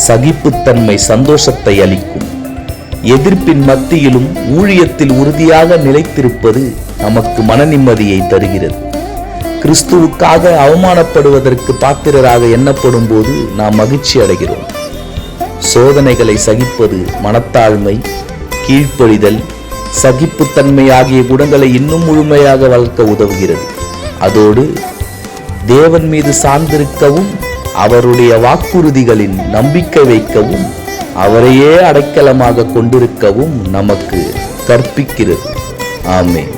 சகிப்புத்தன்மை சந்தோஷத்தை அளிக்கும். எதிர்ப்பின் மத்தியிலும் ஊழியத்தில் உறுதியாக நிலைத்திருப்பது நமக்கு மன நிம்மதியை தருகிறது. கிறிஸ்துவுக்காக அவமானப்படுவதற்கு பாத்திரராக எண்ணப்படும் போது நாம் மகிழ்ச்சி அடைகிறோம். சோதனைகளை சகிப்பது மனத்தாழ்மை, கீழ்ப்படிதல், சகிப்புத்தன்மை ஆகிய குணங்களை இன்னும் முழுமையாக வளர்க்க உதவுகிறது. அதோடு தேவன் மீது சார்ந்திருக்கவும், அவருடைய வாக்குறுதிகளின் நம்பிக்கை வைக்கவும், அவரையே அடைக்கலமாக கொண்டிருக்கவும் நமக்கு கற்பிக்கிறது. ஆமென்.